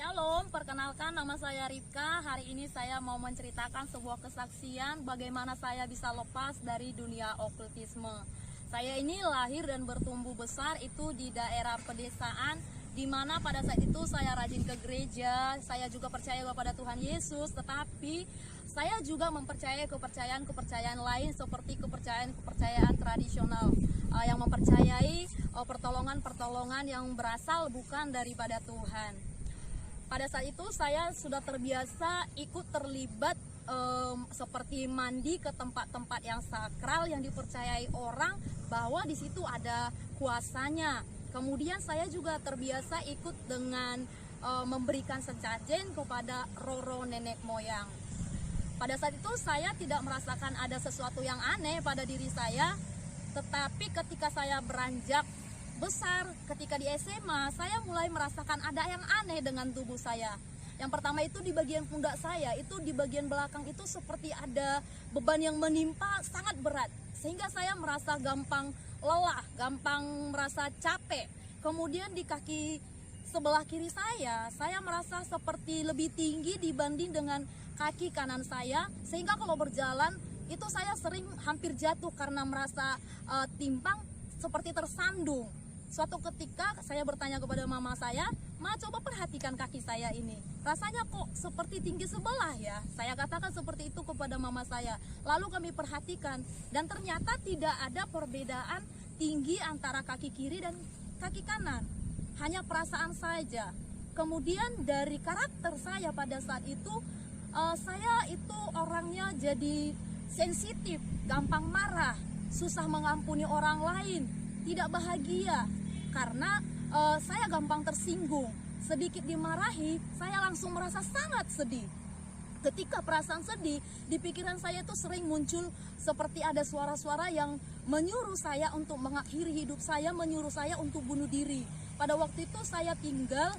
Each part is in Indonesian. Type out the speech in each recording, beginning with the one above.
Shalom, perkenalkan nama saya Ripka. Hari ini saya mau menceritakan sebuah kesaksian bagaimana saya bisa lepas dari dunia okultisme. Saya ini lahir dan bertumbuh besar itu di daerah pedesaan, di mana pada saat itu saya rajin ke gereja, saya juga percaya kepada Tuhan Yesus, tetapi saya juga mempercayai kepercayaan-kepercayaan lain seperti kepercayaan-kepercayaan tradisional yang mempercayai pertolongan-pertolongan yang berasal bukan daripada Tuhan. Pada saat itu saya sudah terbiasa ikut terlibat seperti mandi ke tempat-tempat yang sakral yang dipercayai orang bahwa di situ ada kuasanya. Kemudian saya juga terbiasa ikut dengan memberikan sesajen kepada roro nenek moyang. Pada saat itu saya tidak merasakan ada sesuatu yang aneh pada diri saya, tetapi ketika saya beranjak besar, ketika di SMA, saya mulai merasakan ada yang aneh dengan tubuh saya. Yang pertama itu di bagian pundak saya, itu di bagian belakang itu seperti ada beban yang menimpa sangat berat, sehingga saya merasa gampang lelah, gampang merasa capek. Kemudian di kaki sebelah kiri saya merasa seperti lebih tinggi dibanding dengan kaki kanan saya, sehingga kalau berjalan itu saya sering hampir jatuh karena merasa timpang seperti tersandung. Suatu ketika saya bertanya kepada mama saya, "Ma, coba perhatikan kaki saya ini. Rasanya kok seperti tinggi sebelah ya?" Saya katakan seperti itu kepada mama saya. Lalu kami perhatikan dan ternyata tidak ada perbedaan tinggi antara kaki kiri dan kaki kanan. Hanya perasaan saja. Kemudian dari karakter saya pada saat itu, saya itu orangnya jadi sensitif, gampang marah, susah mengampuni orang lain, tidak bahagia. Karena saya gampang tersinggung, sedikit dimarahi, saya langsung merasa sangat sedih. Ketika perasaan sedih, di pikiran saya itu sering muncul seperti ada suara-suara yang menyuruh saya untuk mengakhiri hidup saya, menyuruh saya untuk bunuh diri. Pada waktu itu saya tinggal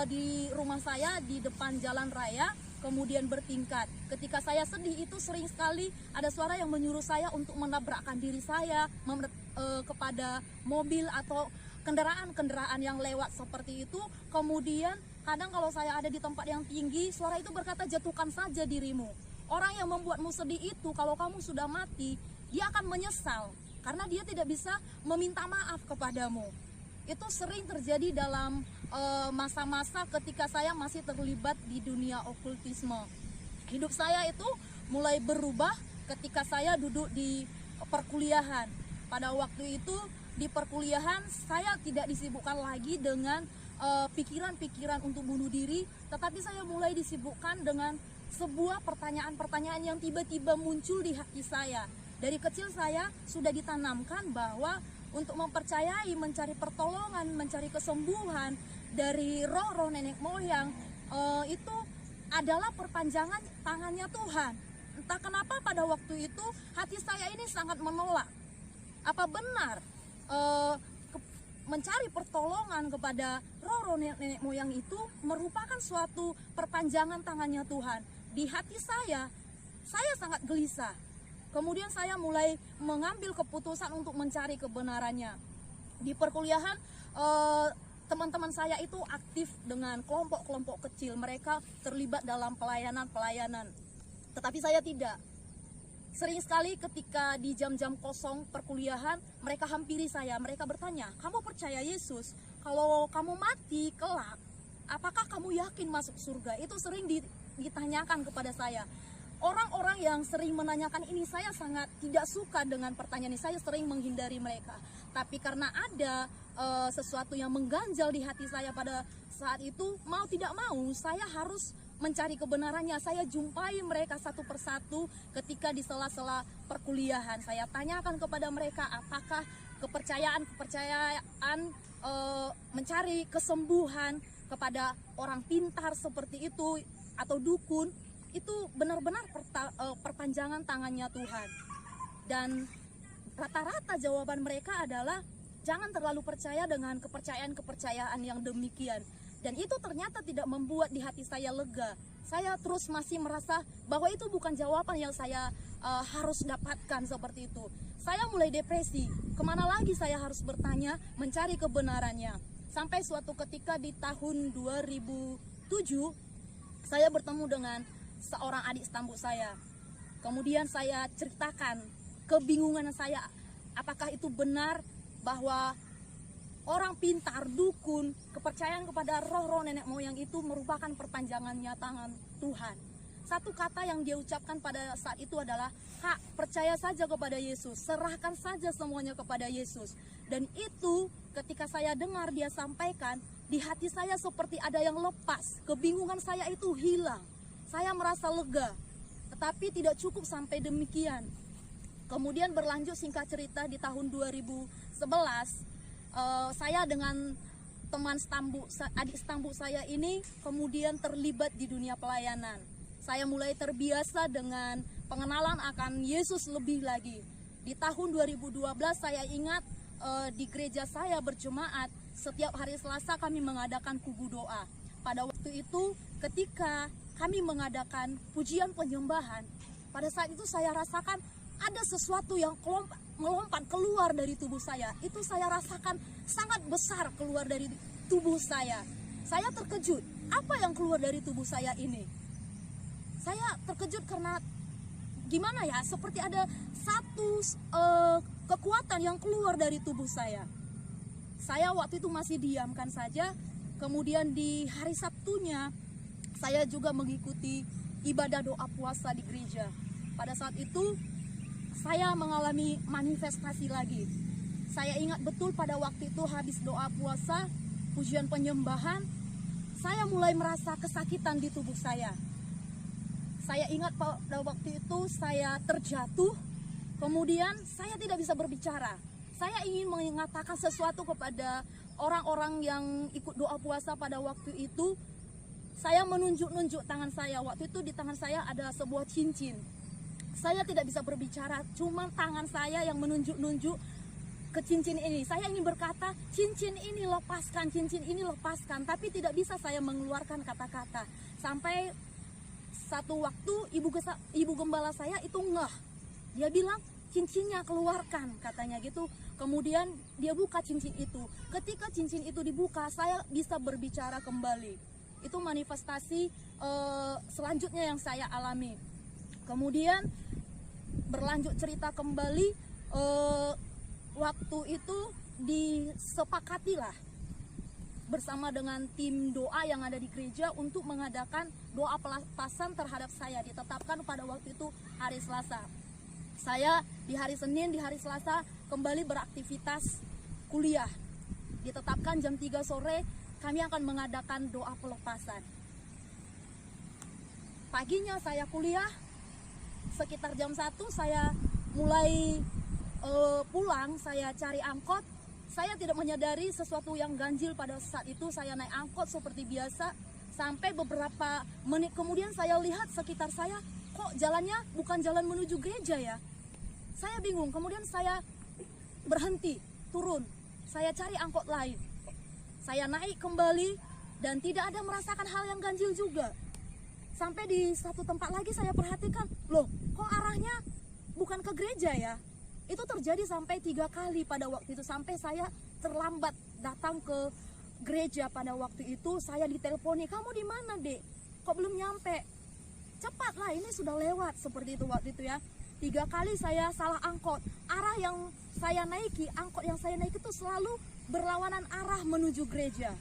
di rumah saya di depan jalan raya, kemudian bertingkat. Ketika saya sedih itu sering sekali ada suara yang menyuruh saya untuk menabrakkan diri saya kepada mobil atau kendaraan-kendaraan yang lewat seperti itu. Kemudian kadang kalau saya ada di tempat yang tinggi, suara itu berkata, "Jatuhkan saja dirimu. Orang yang membuatmu sedih itu kalau kamu sudah mati, dia akan menyesal karena dia tidak bisa meminta maaf kepadamu." Itu sering terjadi dalam masa-masa ketika saya masih terlibat di dunia okultisme. Hidup saya itu mulai berubah ketika saya duduk di perkuliahan. Pada waktu itu di perkuliahan saya tidak disibukkan lagi dengan pikiran-pikiran untuk bunuh diri, tetapi saya mulai disibukkan dengan sebuah pertanyaan-pertanyaan yang tiba-tiba muncul di hati saya. Dari kecil saya sudah ditanamkan bahwa untuk mempercayai, mencari pertolongan, mencari kesembuhan dari roh-roh nenek moyang itu adalah perpanjangan tangannya Tuhan. Entah kenapa pada waktu itu hati saya ini sangat menolak. Apa benar mencari pertolongan kepada roh-roh nenek moyang itu merupakan suatu perpanjangan tangannya Tuhan? Di hati saya sangat gelisah. Kemudian saya mulai mengambil keputusan untuk mencari kebenarannya. Di perkuliahan teman-teman saya itu aktif dengan kelompok-kelompok kecil. Mereka terlibat dalam pelayanan-pelayanan. Tetapi saya tidak. Sering sekali ketika di jam-jam kosong perkuliahan, mereka hampiri saya. Mereka bertanya, "Kamu percaya Yesus? Kalau kamu mati kelak, apakah kamu yakin masuk surga?" Itu sering ditanyakan kepada saya. Orang-orang yang sering menanyakan ini, saya sangat tidak suka dengan pertanyaan ini. Saya sering menghindari mereka. Tapi karena ada sesuatu yang mengganjal di hati saya pada saat itu, mau tidak mau saya harus mencari kebenarannya. Saya jumpai mereka satu persatu ketika di sela-sela perkuliahan. Saya tanyakan kepada mereka apakah kepercayaan mencari kesembuhan kepada orang pintar seperti itu atau dukun itu benar-benar perpanjangan tangannya Tuhan. Dan rata-rata jawaban mereka adalah jangan terlalu percaya dengan kepercayaan-kepercayaan yang demikian. Dan itu ternyata tidak membuat di hati saya lega. Saya terus masih merasa bahwa itu bukan jawaban yang saya harus dapatkan seperti itu. Saya mulai depresi. Kemana lagi saya harus bertanya, mencari kebenarannya. Sampai suatu ketika di tahun 2017 saya bertemu dengan seorang adik setambuk saya. Kemudian saya ceritakan kebingungan saya, apakah itu benar bahwa orang pintar, dukun, kepercayaan kepada roh-roh nenek moyang itu merupakan perpanjangannya tangan Tuhan. Satu kata yang dia ucapkan pada saat itu adalah, "Kak, percaya saja kepada Yesus, serahkan saja semuanya kepada Yesus." Dan itu ketika saya dengar dia sampaikan, di hati saya seperti ada yang lepas, kebingungan saya itu hilang. Saya merasa lega, tetapi tidak cukup sampai demikian. Kemudian berlanjut, singkat cerita, di tahun 2011, saya dengan teman adik setambuk saya ini kemudian terlibat di dunia pelayanan. Saya mulai terbiasa dengan pengenalan akan Yesus lebih lagi. Di tahun 2012 saya ingat di gereja saya berjemaat, setiap hari Selasa kami mengadakan kubu doa. Pada waktu itu ketika kami mengadakan pujian penyembahan, pada saat itu saya rasakan ada sesuatu yang melompat keluar dari tubuh saya. Itu saya rasakan sangat besar keluar dari tubuh saya. Saya terkejut, apa yang keluar dari tubuh saya ini? Saya terkejut karena gimana ya, seperti ada satu kekuatan yang keluar dari tubuh saya. Saya waktu itu masih diamkan saja. Kemudian di hari Sabtunya saya juga mengikuti ibadah doa puasa di gereja. Pada saat itu saya mengalami manifestasi lagi. Saya ingat betul pada waktu itu habis doa puasa, pujian penyembahan, saya mulai merasa kesakitan di tubuh saya. Saya ingat pada waktu itu saya terjatuh, kemudian saya tidak bisa berbicara. Saya ingin mengatakan sesuatu kepada orang-orang yang ikut doa puasa pada waktu itu. Saya menunjuk-nunjuk tangan saya. Waktu itu di tangan saya ada sebuah cincin. Saya tidak bisa berbicara, cuma tangan saya yang menunjuk-nunjuk ke cincin ini. Saya ingin berkata, cincin ini lepaskan, cincin ini lepaskan. Tapi tidak bisa saya mengeluarkan kata-kata. Sampai satu waktu ibu gembala saya itu ngeh. Dia bilang, cincinnya keluarkan, katanya gitu. Kemudian dia buka cincin itu. Ketika cincin itu dibuka, saya bisa berbicara kembali. Itu manifestasi selanjutnya yang saya alami. Kemudian berlanjut cerita kembali, waktu itu disepakatilah bersama dengan tim doa yang ada di gereja untuk mengadakan doa pelepasan terhadap saya. Ditetapkan pada waktu itu hari Selasa. Saya di hari Senin, di hari Selasa kembali beraktivitas kuliah. Ditetapkan jam 3 sore kami akan mengadakan doa pelepasan. Paginya saya kuliah, sekitar jam 1 saya mulai pulang, saya cari angkot. Saya tidak menyadari sesuatu yang ganjil pada saat itu. Saya naik angkot seperti biasa. Sampai beberapa menit kemudian saya lihat sekitar saya, kok jalannya bukan jalan menuju gereja ya. Saya bingung, kemudian saya berhenti, turun. Saya cari angkot lain. Saya naik kembali dan tidak ada merasakan hal yang ganjil juga. Sampai di satu tempat lagi saya perhatikan, loh kok arahnya bukan ke gereja ya. Itu terjadi sampai 3 kali pada waktu itu. Sampai saya terlambat datang ke gereja pada waktu itu. Saya diteleponi, kamu di mana dek? Kok belum nyampe? Cepatlah, ini sudah lewat. Seperti itu waktu itu ya. 3 kali saya salah angkot. Arah yang saya naiki, angkot yang saya naiki itu selalu berlawanan arah menuju gereja.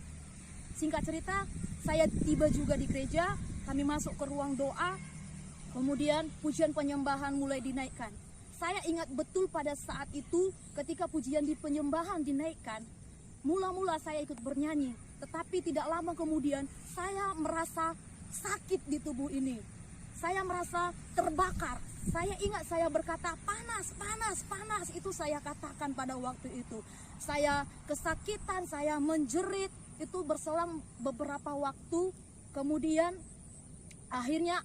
Singkat cerita, saya tiba juga di gereja. Kami masuk ke ruang doa. Kemudian pujian penyembahan mulai dinaikkan. Saya ingat betul pada saat itu ketika pujian di penyembahan dinaikkan, mula-mula saya ikut bernyanyi, tetapi tidak lama kemudian saya merasa sakit di tubuh ini. Saya merasa terbakar. Saya ingat saya berkata, panas, panas, panas. Itu saya katakan pada waktu itu. Saya kesakitan, saya menjerit. Itu berselang beberapa waktu. Kemudian akhirnya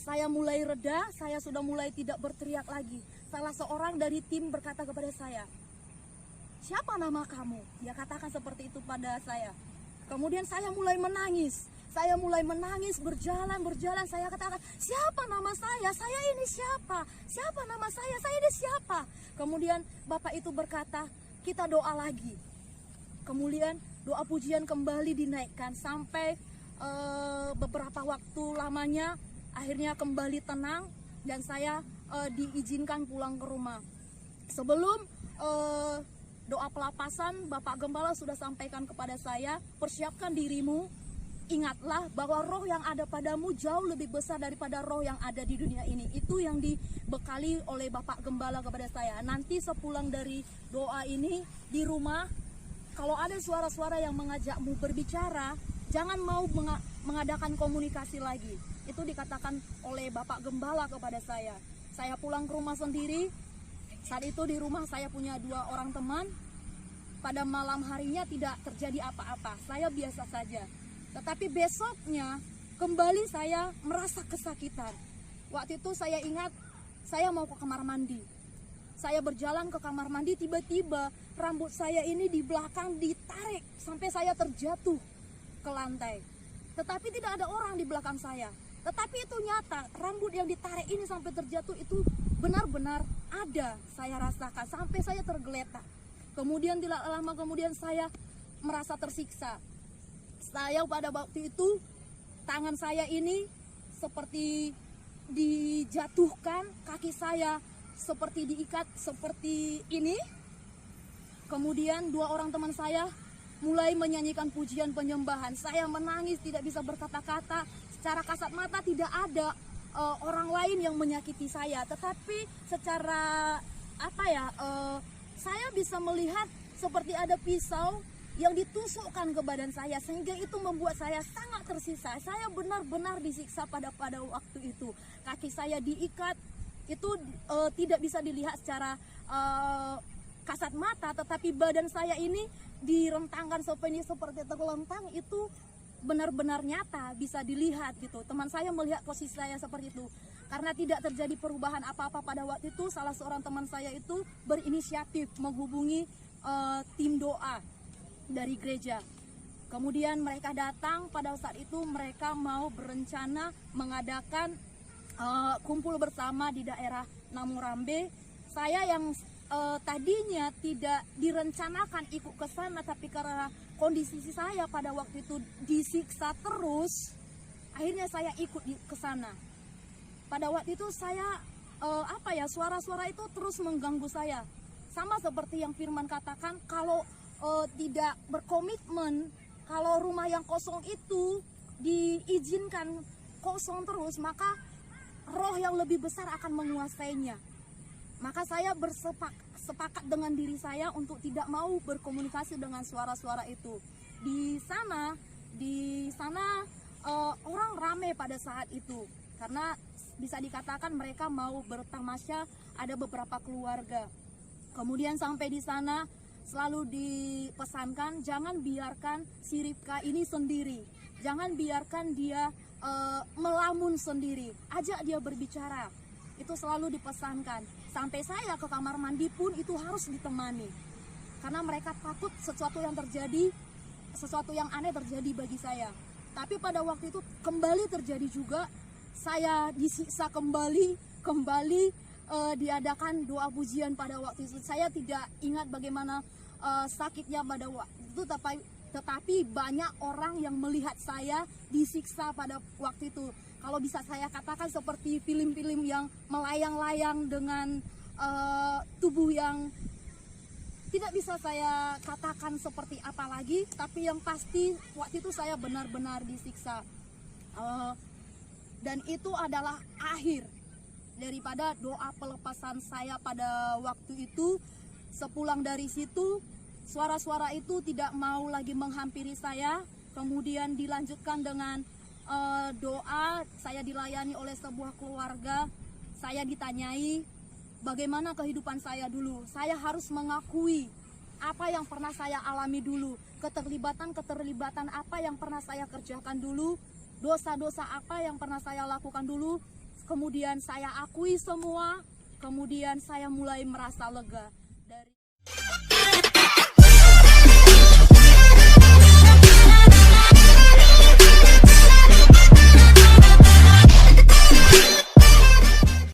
saya mulai reda, saya sudah mulai tidak berteriak lagi. Salah seorang dari tim berkata kepada saya, siapa nama kamu? Dia katakan seperti itu pada saya. Kemudian saya mulai menangis. Saya mulai menangis, berjalan. Saya katakan, siapa nama saya? Saya ini siapa? Siapa nama saya? Saya ini siapa? Kemudian Bapak itu berkata, kita doa lagi. Kemudian doa pujian kembali dinaikkan sampai beberapa waktu lamanya akhirnya kembali tenang dan saya diizinkan pulang ke rumah. Sebelum doa pelepasan, Bapak Gembala sudah sampaikan kepada saya, persiapkan dirimu, ingatlah bahwa roh yang ada padamu jauh lebih besar daripada roh yang ada di dunia ini. Itu yang dibekali oleh Bapak Gembala kepada saya. Nanti sepulang dari doa ini di rumah, kalau ada suara-suara yang mengajakmu berbicara, jangan mau mengadakan komunikasi lagi. Itu dikatakan oleh Bapak Gembala kepada saya. Saya pulang ke rumah sendiri. Saat itu di rumah saya punya 2 orang teman. Pada malam harinya tidak terjadi apa-apa, saya biasa saja. Tetapi besoknya kembali saya merasa kesakitan. Waktu itu saya ingat saya mau ke kamar mandi. Saya berjalan ke kamar mandi, tiba-tiba rambut saya ini di belakang ditarik sampai saya terjatuh ke lantai. Tetapi tidak ada orang di belakang saya. Tetapi itu nyata, rambut yang ditarik ini sampai terjatuh itu benar-benar ada, saya rasakan sampai saya tergeletak. Kemudian tidak lama kemudian saya merasa tersiksa. Saya pada waktu itu tangan saya ini seperti dijatuhkan, kaki saya seperti diikat seperti ini. Kemudian 2 orang teman saya mulai menyanyikan pujian penyembahan. Saya menangis, tidak bisa berkata-kata. Secara kasat mata tidak ada orang lain yang menyakiti saya, tetapi secara saya bisa melihat seperti ada pisau yang ditusukkan ke badan saya, sehingga itu membuat saya sangat tersiksa. Saya benar-benar disiksa pada waktu itu. Kaki saya diikat, itu tidak bisa dilihat secara kasat mata, tetapi badan saya ini direntangkan seperti terlentang, itu benar-benar nyata bisa dilihat gitu. Teman saya melihat posisi saya seperti itu. Karena tidak terjadi perubahan apa-apa pada waktu itu, salah seorang teman saya itu berinisiatif menghubungi tim doa dari gereja. Kemudian mereka datang. Pada saat itu mereka mau berencana mengadakan kumpul bersama di daerah Namurambe. Saya yang tadinya tidak direncanakan ikut ke sana, tapi karena kondisi saya pada waktu itu disiksa terus, akhirnya saya ikut ke sana. Pada waktu itu saya suara-suara itu terus mengganggu saya. Sama seperti yang Firman katakan, kalau tidak berkomitmen, kalau rumah yang kosong itu diizinkan kosong terus, maka roh yang lebih besar akan menguasainya. Maka saya bersepakat dengan diri saya untuk tidak mau berkomunikasi dengan suara-suara itu. Di sana orang ramai pada saat itu, karena bisa dikatakan mereka mau bertamasya, ada beberapa keluarga. Kemudian sampai di sana selalu dipesankan, jangan biarkan si Ribka ini sendiri, jangan biarkan dia melamun sendiri, ajak dia berbicara. Itu selalu dipesankan. Sampai saya ke kamar mandi pun itu harus ditemani, karena mereka takut sesuatu yang aneh terjadi bagi saya. Tapi pada waktu itu kembali terjadi juga, saya disiksa kembali diadakan doa pujian pada waktu itu. Saya tidak ingat bagaimana sakitnya pada waktu itu, tetapi banyak orang yang melihat saya disiksa pada waktu itu. Kalau bisa saya katakan seperti film-film yang melayang-layang dengan tubuh yang tidak bisa saya katakan seperti apa lagi, tapi yang pasti waktu itu saya benar-benar disiksa. Dan itu adalah akhir daripada doa pelepasan saya pada waktu itu. Sepulang dari situ, suara-suara itu tidak mau lagi menghampiri saya. Kemudian dilanjutkan dengan doa. Saya dilayani oleh sebuah keluarga. Saya ditanyai bagaimana kehidupan saya dulu. Saya harus mengakui apa yang pernah saya alami dulu, keterlibatan apa yang pernah saya kerjakan dulu, dosa-dosa apa yang pernah saya lakukan dulu. Kemudian saya akui semua. Kemudian saya mulai merasa lega dari